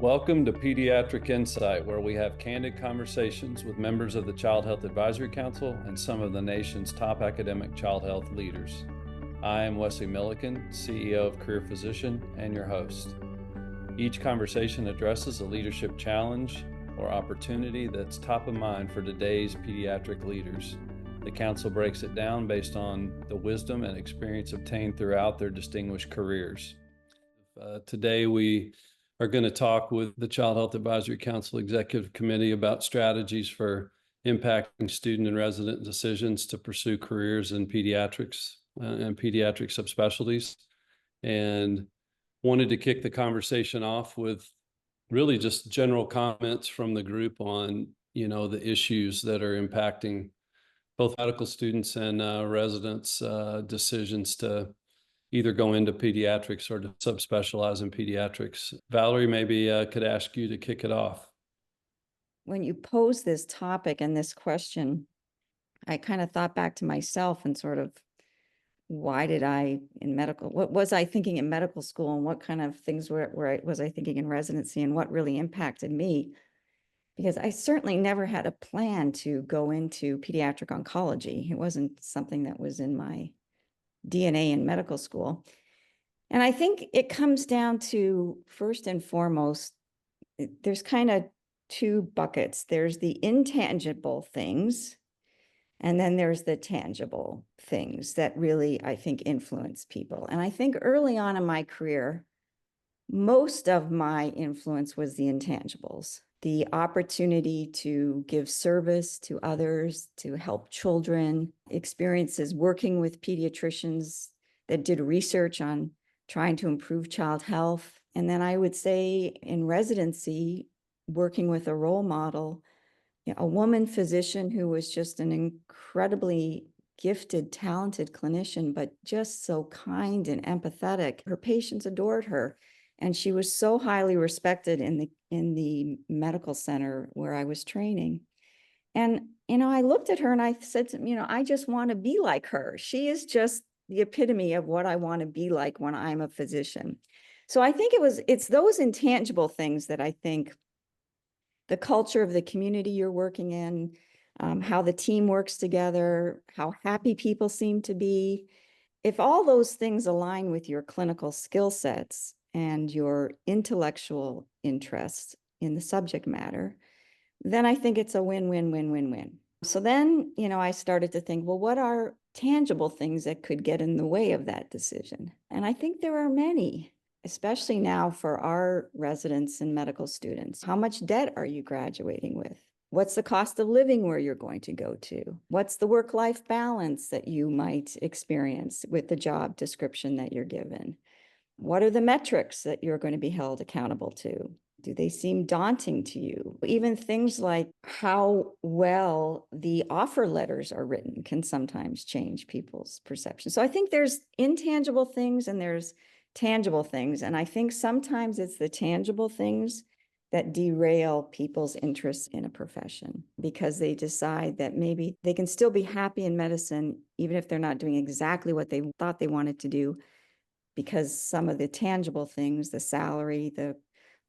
Welcome to Pediatric Insight, where we have candid conversations with members of the Child Health Advisory Council and some of the nation's top academic child health leaders. I am Wesley Millican, CEO of Career Physician, and your host. Each conversation addresses a leadership challenge or opportunity that's top of mind for today's pediatric leaders. The council breaks it down based on the wisdom and experience obtained throughout their distinguished careers. Today, we are going to talk with the Child Health Advisory Council Executive Committee about strategies for impacting student and resident decisions to pursue careers in pediatrics and pediatric subspecialties. And wanted to kick the conversation off with really just general comments from the group on, the issues that are impacting both medical students and residents' decisions to either go into pediatrics or to subspecialize in pediatrics. Valerie, maybe could ask you to kick it off. When you pose this topic and this question, I kind of thought back to myself and sort of, what was I thinking in medical school, and what kind of things was I thinking in residency, and what really impacted me? Because I certainly never had a plan to go into pediatric oncology. It wasn't something that was in my DNA in medical school. And I think it comes down to, first and foremost, there's kind of two buckets. There's the intangible things, and then there's the tangible things that really, I think, influence people. And I think early on in my career, most of my influence was the intangibles, the opportunity to give service to others, to help children, experiences working with pediatricians that did research on trying to improve child health. And then I would say in residency, working with a role model, a woman physician who was just an incredibly gifted, talented clinician, but just so kind and empathetic. Her patients adored her. And she was so highly respected in the medical center where I was training. And, I looked at her and I said, I just want to be like her. She is just the epitome of what I want to be like when I'm a physician. So I think it's those intangible things that I think the culture of the community you're working in, how the team works together, how happy people seem to be. If all those things align with your clinical skill sets and your intellectual interest in the subject matter, then I think it's a win-win-win-win-win. So then, I started to think, well, what are tangible things that could get in the way of that decision? And I think there are many, especially now for our residents and medical students. How much debt are you graduating with? What's the cost of living where you're going to go to? What's the work-life balance that you might experience with the job description that you're given? What are the metrics that you're going to be held accountable to? Do they seem daunting to you? Even things like how well the offer letters are written can sometimes change people's perception. So I think there's intangible things and there's tangible things. And I think sometimes it's the tangible things that derail people's interest in a profession because they decide that maybe they can still be happy in medicine, even if they're not doing exactly what they thought they wanted to do, because some of the tangible things, the salary, the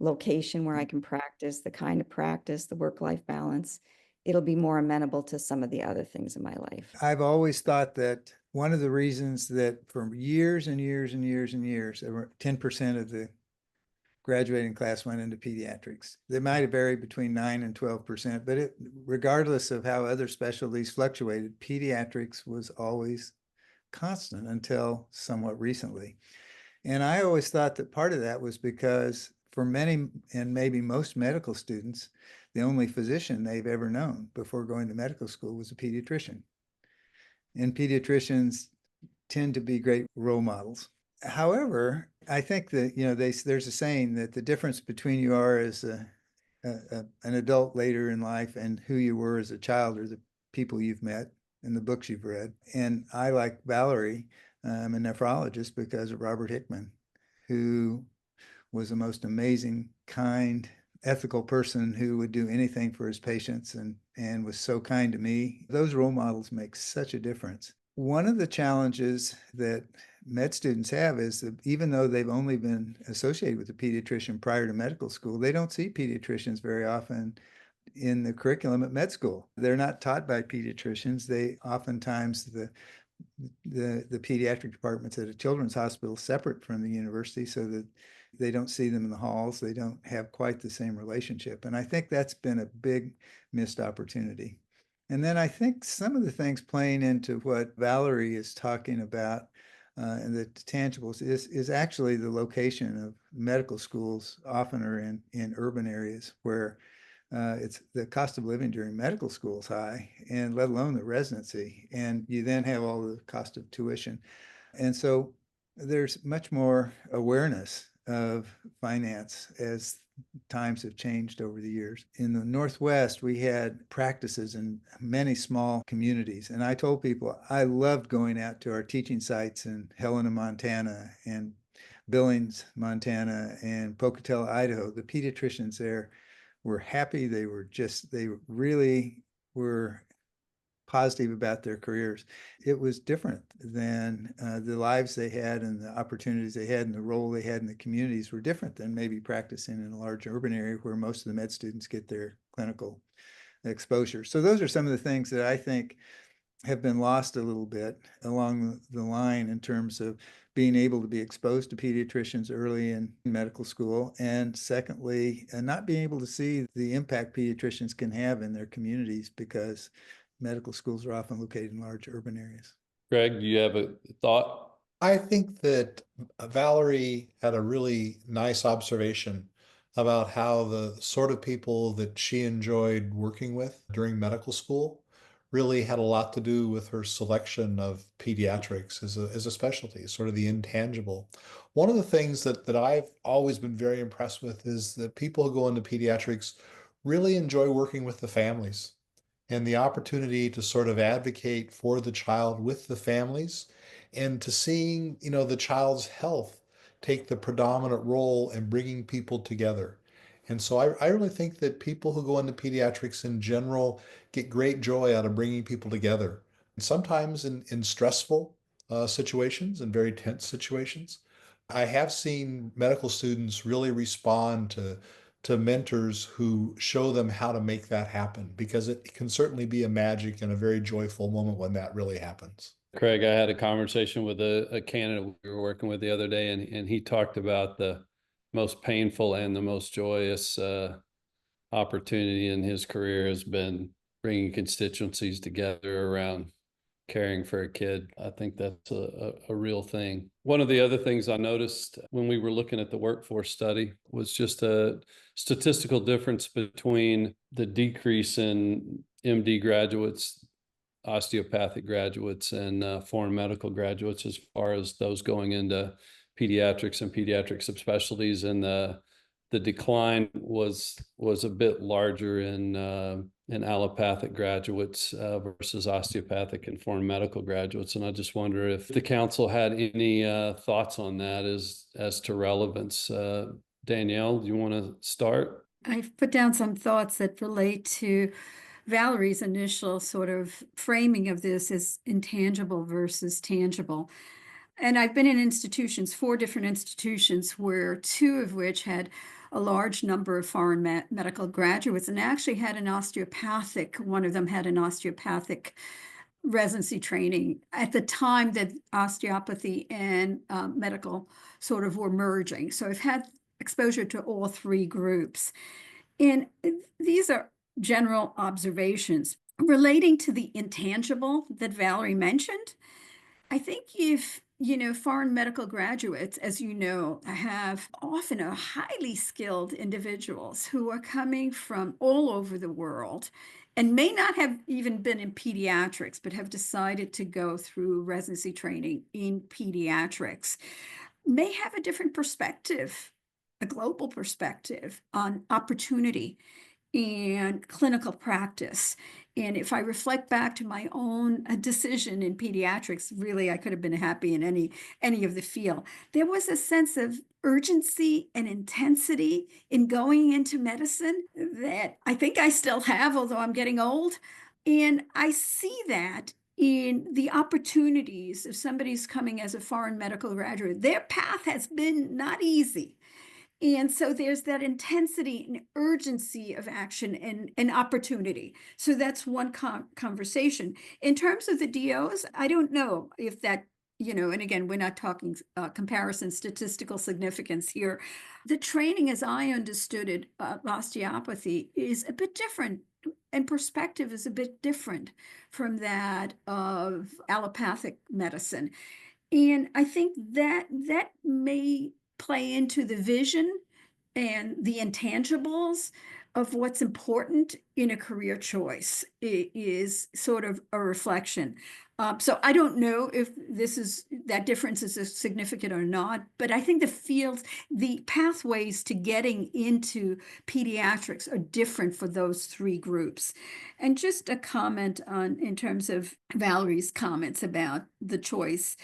location where I can practice, the kind of practice, the work-life balance, it'll be more amenable to some of the other things in my life. I've always thought that one of the reasons that for years and years and years and years, there were 10% of the graduating class went into pediatrics. They might have varied between 9 and 12%, but regardless of how other specialties fluctuated, pediatrics was always constant until somewhat recently. And I always thought that part of that was because for many and maybe most medical students, the only physician they've ever known before going to medical school was a pediatrician. And pediatricians tend to be great role models. However, I think that, there's a saying that the difference between you are as an adult later in life and who you were as a child are the people you've met and the books you've read. And I, like Valerie, I'm a nephrologist because of Robert Hickman, who was the most amazing, kind, ethical person who would do anything for his patients and was so kind to me. Those role models make such a difference. One of the challenges that med students have is that even though they've only been associated with a pediatrician prior to medical school, they don't see pediatricians very often in the curriculum at med school. They're not taught by pediatricians. They oftentimes, the pediatric departments at a children's hospital separate from the university, so that they don't see them in the halls. They don't have quite the same relationship. And I think that's been a big missed opportunity. And then I think some of the things playing into what Valerie is talking about, and the tangibles, is actually the location of medical schools often are in urban areas where it's the cost of living during medical school is high, and let alone the residency. And you then have all the cost of tuition. And so there's much more awareness of finance as times have changed over the years. In the Northwest, we had practices in many small communities. And I told people I loved going out to our teaching sites in Helena, Montana, and Billings, Montana, and Pocatello, Idaho. The pediatricians there were happy. They really were positive about their careers. It was different than the lives they had, and the opportunities they had, and the role they had in the communities were different than maybe practicing in a large urban area where most of the med students get their clinical exposure. So those are some of the things that I think have been lost a little bit along the line in terms of being able to be exposed to pediatricians early in medical school, and secondly, not being able to see the impact pediatricians can have in their communities, because medical schools are often located in large urban areas. Greg, do you have a thought? I think that Valerie had a really nice observation about how the sort of people that she enjoyed working with during medical school really had a lot to do with her selection of pediatrics as a specialty, sort of the intangible. One of the things that I've always been very impressed with is that people who go into pediatrics really enjoy working with the families, and the opportunity to sort of advocate for the child with the families, and to seeing, the child's health take the predominant role in bringing people together. And so I really think that people who go into pediatrics in general get great joy out of bringing people together. And sometimes in stressful situations and very tense situations. I have seen medical students really respond to mentors who show them how to make that happen, because it can certainly be a magic and a very joyful moment when that really happens. Craig, I had a conversation with a candidate we were working with the other day, and he talked about the most painful and the most joyous opportunity in his career has been bringing constituencies together around caring for a kid. I think that's a real thing. One of the other things I noticed when we were looking at the workforce study was just a statistical difference between the decrease in MD graduates, osteopathic graduates, and foreign medical graduates, as far as those going into pediatrics and pediatric subspecialties. And the decline was a bit larger in allopathic graduates versus osteopathic and foreign medical graduates. And I just wonder if the council had any thoughts on that as to relevance. Danielle, do you want to start? I've put down some thoughts that relate to Valerie's initial sort of framing of this as intangible versus tangible. And I've been in institutions, 4 different institutions, where 2 of which had a large number of foreign medical graduates, and actually had an osteopathic, one of them had an osteopathic residency training at the time that osteopathy and medical sort of were merging. So I've had exposure to all 3 groups. And these are general observations relating to the intangible that Valerie mentioned. I think if foreign medical graduates, as you know, have often a highly skilled individuals who are coming from all over the world and may not have even been in pediatrics, but have decided to go through residency training in pediatrics, may have a different perspective, a global perspective on opportunity and clinical practice. And if I reflect back to my own decision in pediatrics, really, I could have been happy in any of the field. There was a sense of urgency and intensity in going into medicine that I think I still have, although I'm getting old. And I see that in the opportunities. If somebody's coming as a foreign medical graduate, their path has been not easy. And so there's that intensity and urgency of action and opportunity. So that's one conversation. In terms of the DOs, I don't know if that, and again, we're not talking comparison statistical significance here. The training, as I understood it, osteopathy is a bit different, and perspective is a bit different from that of allopathic medicine. And I think that may play into the vision and the intangibles of what's important in a career choice. It is sort of a reflection. So I don't know if that difference is significant or not, but I think the fields, the pathways to getting into pediatrics are different for those three groups. And just a comment in terms of Valerie's comments about the choice.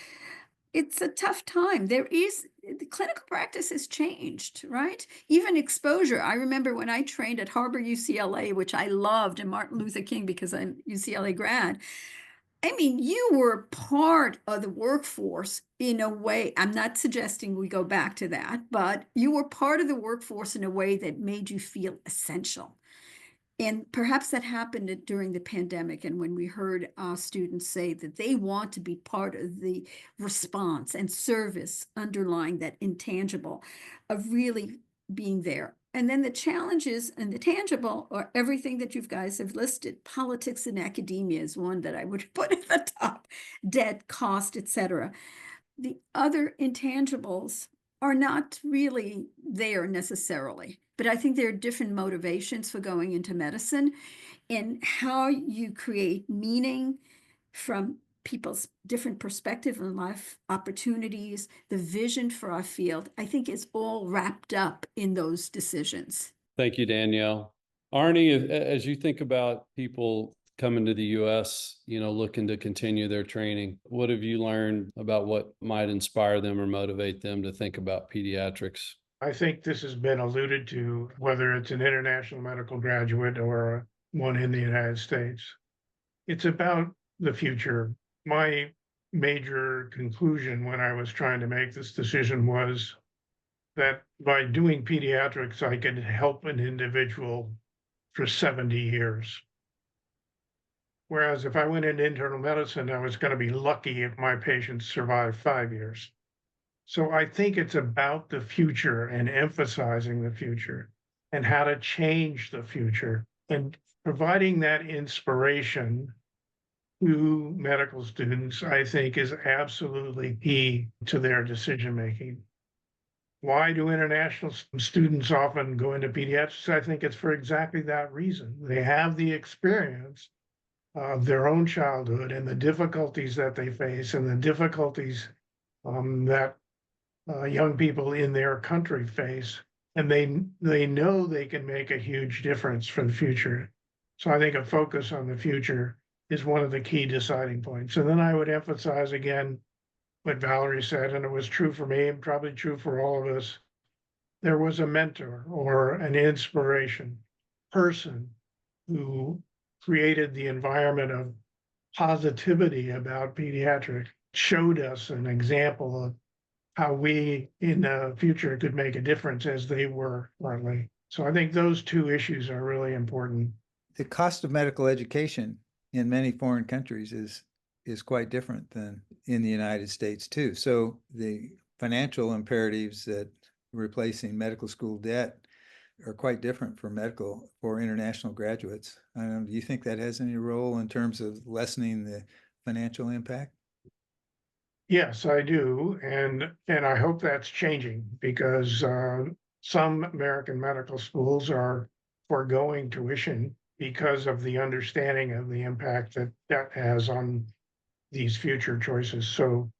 It's a tough time. The clinical practice has changed, right? Even exposure. I remember when I trained at Harbor UCLA, which I loved, and Martin Luther King, because I'm UCLA grad. I mean, you were part of the workforce in a way. I'm not suggesting we go back to that, but you were part of the workforce in a way that made you feel essential. And perhaps that happened during the pandemic, and when we heard our students say that they want to be part of the response and service underlying that intangible of really being there. And then the challenges and the tangible are everything that you guys have listed. Politics and academia is one that I would put at the top. Debt, cost, etc. The other intangibles are not really there necessarily, but I think there are different motivations for going into medicine, and how you create meaning from people's different perspective and life opportunities, the vision for our field, I think is all wrapped up in those decisions. Thank you, Danielle. Arnie, as you think about people coming to the U.S., looking to continue their training, what have you learned about what might inspire them or motivate them to think about pediatrics? I think this has been alluded to, whether it's an international medical graduate or one in the United States. It's about the future. My major conclusion when I was trying to make this decision was that by doing pediatrics, I could help an individual for 70 years. Whereas if I went into internal medicine, I was going to be lucky if my patients survived 5 years. So I think it's about the future and emphasizing the future and how to change the future, and providing that inspiration to medical students, I think, is absolutely key to their decision-making. Why do international students often go into pediatrics? I think it's for exactly that reason. They have the experience of their own childhood and the difficulties that they face, and the difficulties that young people in their country face, and they know they can make a huge difference for the future. So I think a focus on the future is one of the key deciding points. And then I would emphasize again what Valerie said, and it was true for me and probably true for all of us. There was a mentor or an inspiration person who created the environment of positivity about pediatrics, showed us an example of how we in the future could make a difference as they were currently. So I think those two issues are really important. The cost of medical education in many foreign countries is quite different than in the United States too. So the financial imperatives that replacing medical school debt are quite different for international graduates. Do you think that has any role in terms of lessening the financial impact? Yes, I do. And I hope that's changing, because some American medical schools are foregoing tuition because of the understanding of the impact that that has on these future choices. So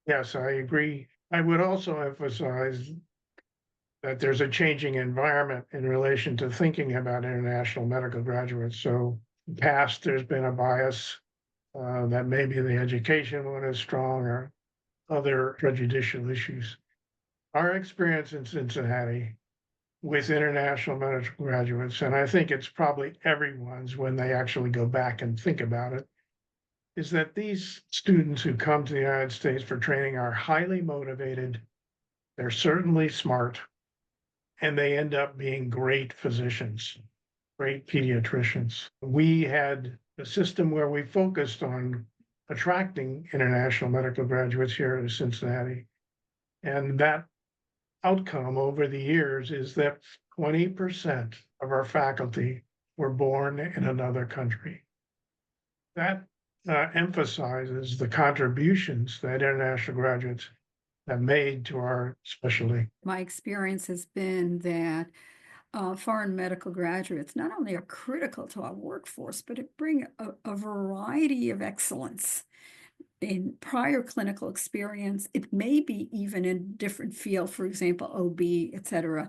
yes, I agree. I would also emphasize that there's a changing environment in relation to thinking about international medical graduates. So in the past, there's been a bias that maybe the education one is strong, or other prejudicial issues. Our experience in Cincinnati with international medical graduates, and I think it's probably everyone's when they actually go back and think about it, is that these students who come to the United States for training are highly motivated. They're certainly smart, and they end up being great physicians, great pediatricians. We had a system where we focused on attracting international medical graduates here to Cincinnati. And that outcome over the years is that 20% of our faculty were born in another country. That emphasizes the contributions that international graduates have made to our specialty. My experience has been that foreign medical graduates not only are critical to our workforce, but it bring a variety of excellence in prior clinical experience. It may be even in different field, for example, OB, et cetera.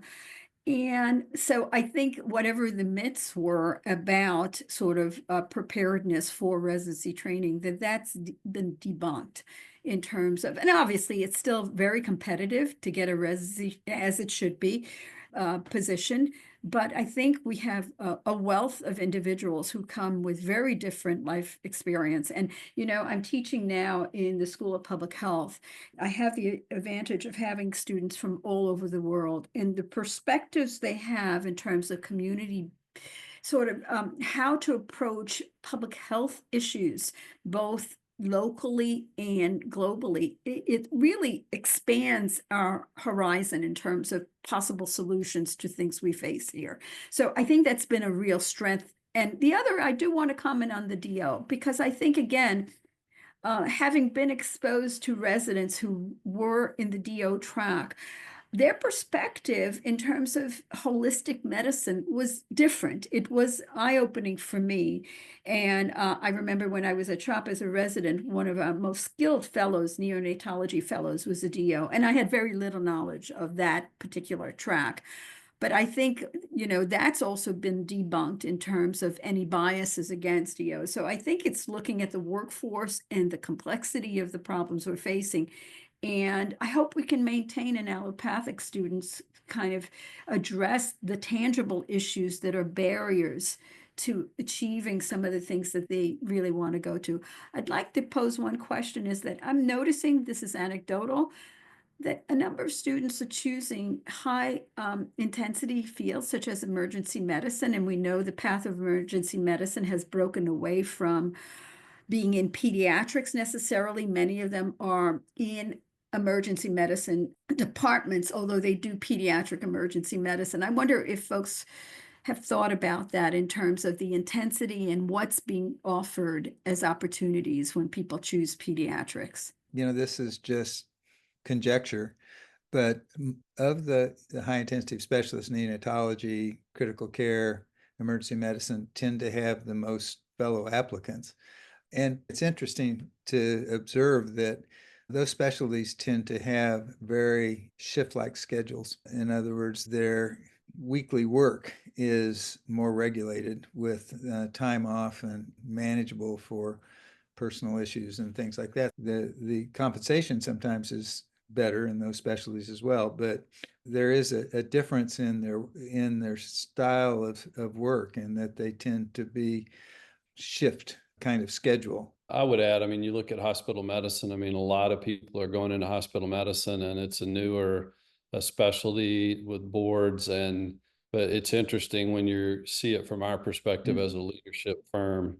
And so I think whatever the myths were about sort of preparedness for residency training, that's been debunked in terms of, and obviously it's still very competitive to get a residency, as it should be, position. But I think we have a wealth of individuals who come with very different life experience. And, you know, I'm teaching now in the School of Public Health. I have the advantage of having students from all over the world, and the perspectives they have in terms of community, sort of how to approach public health issues, both locally and globally. It really expands our horizon in terms of possible solutions to things we face here. So I think that's been a real strength. And the other, I do want to comment on the DO, because I think, again, having been exposed to residents who were in the DO track, their perspective in terms of holistic medicine was different. It was eye-opening for me. And I remember when I was at CHAC as a resident, one of our most skilled fellows, neonatology fellows, was a DO. And I had very little knowledge of that particular track. But I think, you know, that's also been debunked in terms of any biases against DO. So I think it's looking at the workforce and the complexity of the problems we're facing. And I hope we can maintain in allopathic students kind of address the tangible issues that are barriers to achieving some of the things that they really want to go to. I'd like to pose one question, is that I'm noticing, this is anecdotal, that a number of students are choosing high intensity fields such as emergency medicine. And we know the path of emergency medicine has broken away from being in pediatrics necessarily. Many of them are in emergency medicine departments, although they do pediatric emergency medicine. I wonder if folks have thought about that in terms of the intensity and what's being offered as opportunities when people choose pediatrics. You know, this is just conjecture, but of the high intensity specialists, neonatology, critical care, emergency medicine tend to have the most fellow applicants. And it's interesting to observe that those specialties tend to have very shift-like schedules. In other words, their weekly work is more regulated with time off and manageable for personal issues and things like that. The compensation sometimes is better in those specialties as well, but there is a difference in their style of work, and that they tend to be shift kind of schedule. I would add, I mean, you look at hospital medicine, I mean, a lot of people are going into hospital medicine, and it's a newer specialty with boards, but it's interesting when you see it from our perspective as a leadership firm.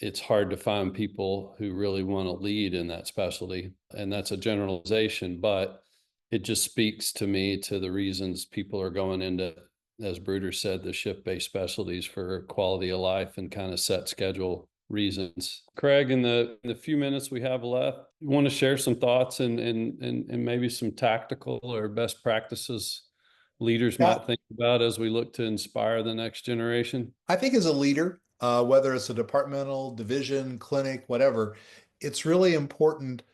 It's hard to find people who really want to lead in that specialty. And that's a generalization, but it just speaks to me to the reasons people are going into, as Bruder said, the shift-based specialties for quality of life and kind of set schedule reasons. Craig, in the few minutes we have left, you want to share some thoughts and maybe some tactical or best practices leaders might think about as we look to inspire the next generation? I think as a leader, whether it's a departmental, division, clinic, whatever, it's really important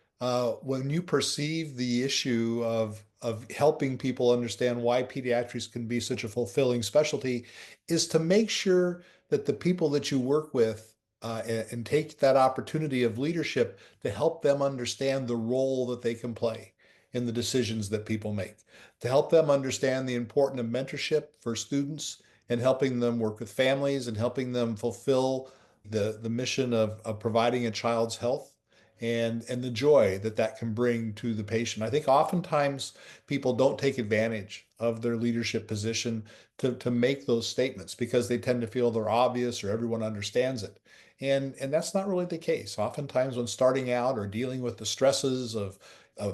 when you perceive the issue of helping people understand why pediatrics can be such a fulfilling specialty, is to make sure that the people that you work with and take that opportunity of leadership to help them understand the role that they can play in the decisions that people make, to help them understand the importance of mentorship for students and helping them work with families and helping them fulfill the mission of providing a child's health and the joy that that can bring to the patient. I think oftentimes people don't take advantage of their leadership position to make those statements because they tend to feel they're obvious or everyone understands it. And that's not really the case. Oftentimes when starting out or dealing with the stresses of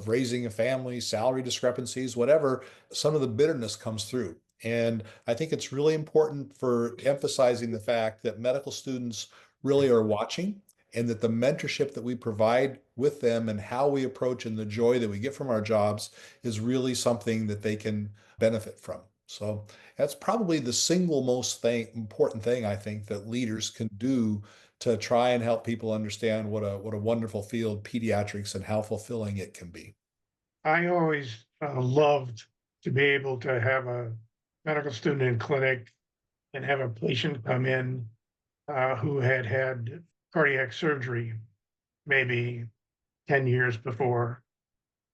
raising a family, salary discrepancies, whatever, some of the bitterness comes through. And I think it's really important for emphasizing the fact that medical students really are watching, and that the mentorship that we provide with them and how we approach and the joy that we get from our jobs is really something that they can benefit from. So that's probably the single most important thing I think that leaders can do to try and help people understand what a wonderful field pediatrics and how fulfilling it can be. I always loved to be able to have a medical student in clinic and have a patient come in who had had cardiac surgery maybe 10 years before,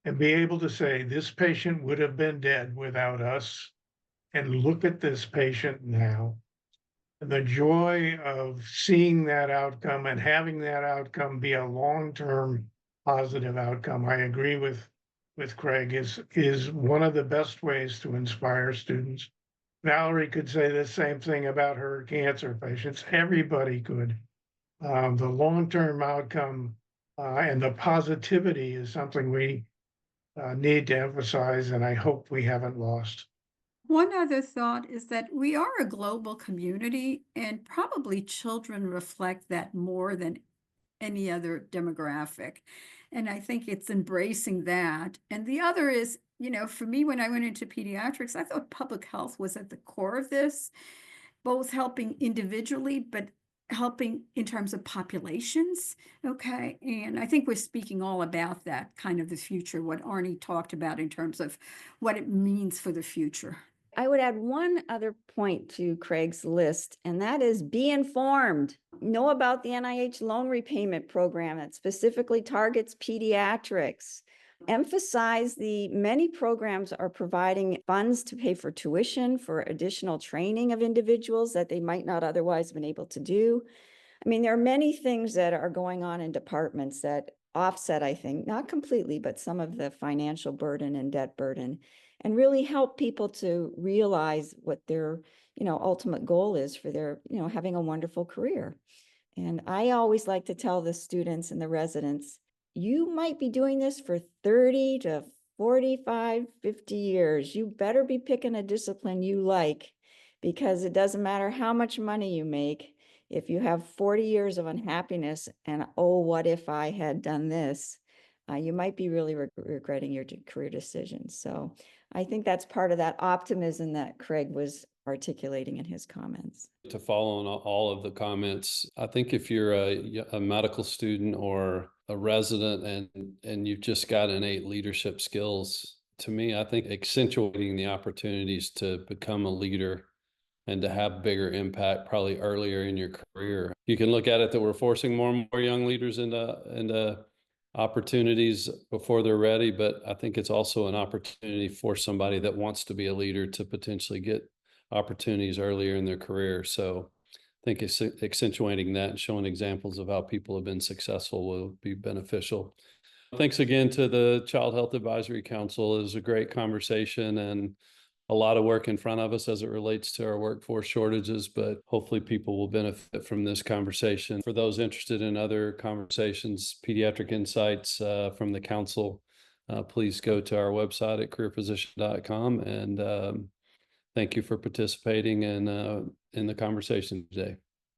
and be able to say, this patient would have been dead without us. And look at this patient now. And the joy of seeing that outcome and having that outcome be a long-term positive outcome, I agree with Craig, is one of the best ways to inspire students. Valerie could say the same thing about her cancer patients. Everybody could. The long-term outcome and the positivity is something we need to emphasize, and I hope we haven't lost. One other thought is that we are a global community, and probably children reflect that more than any other demographic. And I think it's embracing that. And the other is, for me, when I went into pediatrics, I thought public health was at the core of this, both helping individually, but helping in terms of populations. Okay. And I think we're speaking all about that kind of the future, what Arnie talked about in terms of what it means for the future. I would add one other point to Craig's list, and that is be informed. Know about the NIH loan repayment program that specifically targets pediatrics. Emphasize the many programs are providing funds to pay for tuition, for additional training of individuals that they might not otherwise have been able to do. I mean, there are many things that are going on in departments that offset, I think, not completely, but some of the financial burden and debt burden, and really help people to realize what their, ultimate goal is for their, having a wonderful career. And I always like to tell the students and the residents, you might be doing this for 30 to 45, 50 years. You better be picking a discipline you like, because it doesn't matter how much money you make. If you have 40 years of unhappiness and, oh, what if I had done this? You might be really regretting your career decisions. So I think that's part of that optimism that Craig was articulating in his comments. To follow on all of the comments, I think if you're a medical student or a resident and you've just got innate leadership skills, to me, I think accentuating the opportunities to become a leader and to have bigger impact probably earlier in your career. You can look at it that we're forcing more and more young leaders into opportunities before they're ready, but I think it's also an opportunity for somebody that wants to be a leader to potentially get opportunities earlier in their career. So I think accentuating that and showing examples of how people have been successful will be beneficial. Thanks again to the Child Health Advisory Council. It was a great conversation and a lot of work in front of us as it relates to our workforce shortages, but hopefully people will benefit from this conversation. For those interested in other conversations, pediatric insights from the council, please go to our website at careerphysician.com, and thank you for participating in the conversation today.